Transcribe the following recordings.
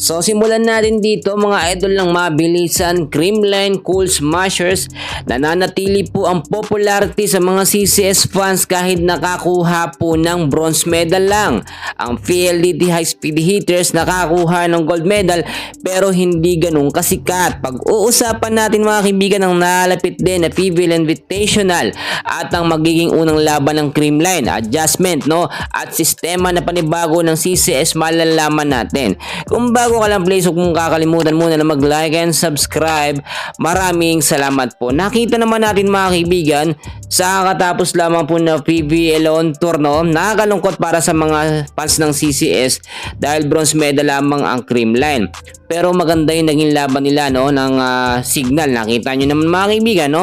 So simulan natin dito mga idol ng mabilisan, Creamline Cool Smashers. Nananatili po ang popularity sa mga CCS fans kahit nakakuha po ng bronze medal lang. Ang PLDT High Speed Hitters nakakuha ng gold medal pero hindi ganun kasikat. Pag-uusapan natin mga kaibigan ang nalapit din na PVL Invitational at ang magiging unang laban ng Creamline, adjustment at sistema na panibago ng CCS malalaman natin. Kung bago ka lang please, huwag mong kakalimutan muna na mag-like and subscribe. Maraming salamat po. Nakita naman natin mga kaibigan sa katapos lamang po na PVL on tour nakakalungkot para sa mga fans ng CCS dahil bronze medal lamang ang Creamline. Pero maganda yung naging laban nila ng Signal. Nakita nyo naman mga kaibigan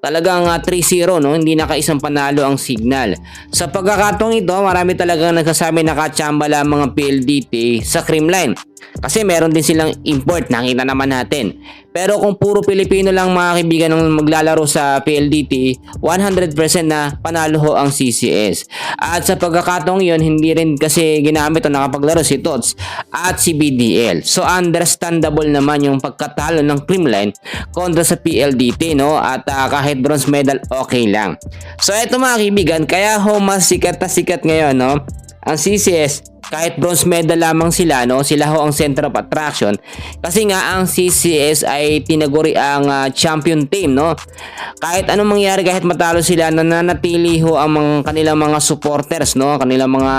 talagang 3-0 hindi nakaisang panalo ang Signal. Sa pagkakataong ito, marami talagang nagsasabi na kachamba lamang ang PLDT sa Creamline. Kasi meron din silang import, nakita naman natin. Pero kung puro Pilipino lang mga kaibigan ang maglalaro sa PLDT, 100% na panalo ho ang CCS. At sa pagkakataong yon, hindi rin kasi ginamit o nakapaglaro si Tots at si BDL. So understandable naman yung pagkatalo ng Creamline kontra sa PLDT at kahit bronze medal okay lang. So eto mga kaibigan, kaya ho mas sikat na sikat ngayon ang CCS. Kahit bronze medal lamang sila, sila ho ang center of attraction. Kasi nga ang CCS ay tinaguri ang champion team, Kahit anong mangyari, kahit matalo sila, nananatili ho ang kanilang mga supporters, kanilang mga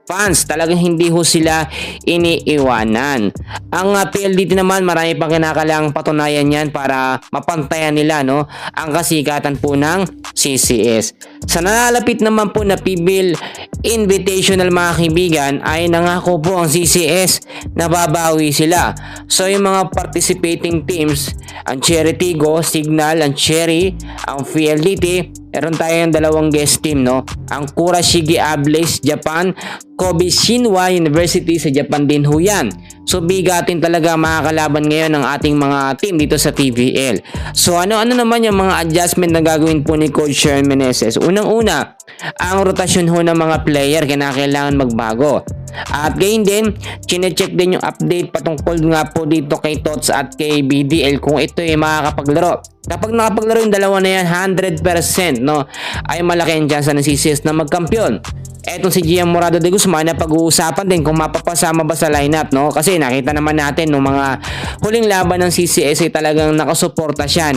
fans. Talagang hindi ho sila iniiwanan. Ang PLDT naman, marami pang kinakailangang patunayan yan para mapantayan nila ang kasikatan po ng CCS. Sa nalalapit naman po na PVL Invitational mga kaibigan, ay nangako po ang CCS na babawi sila. So yung mga participating teams, ang Cherry Tigo, Signal, ang Cherry, ang PLDT, meron tayong dalawang guest team ang Kurashige Ablaze Japan, Kobe Shinwa University sa Japan din ho yan. So bigatin talaga makakalaban ngayon ng ating mga team dito sa TVL. So ano naman yung mga adjustment na gagawin po ni Coach Sherman Meneses? Unang-una, ang rotasyon ho ng mga player kailangan magbago. At gayon din, chinecheck din yung update patungkol nga po dito kay Tots at kay BDL kung ito ay makakapaglaro. Kapag nakapaglaro yung dalawa na yan, 100% ay malaki ang chance ng CCS na magkampiyon. Etong si Gian Morado de Guzman na pag-uusapan din kung mapapasama ba sa lineup kasi nakita naman natin mga huling laban ng CCS ay talagang nakasuporta siya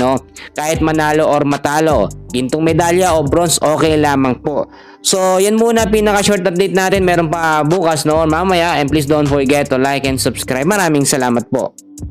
kahit manalo or matalo, gintong medalya o bronze okay lamang po. So yan muna pinaka short update natin, meron pa bukas mamaya, and please don't forget to like and subscribe. Maraming salamat po.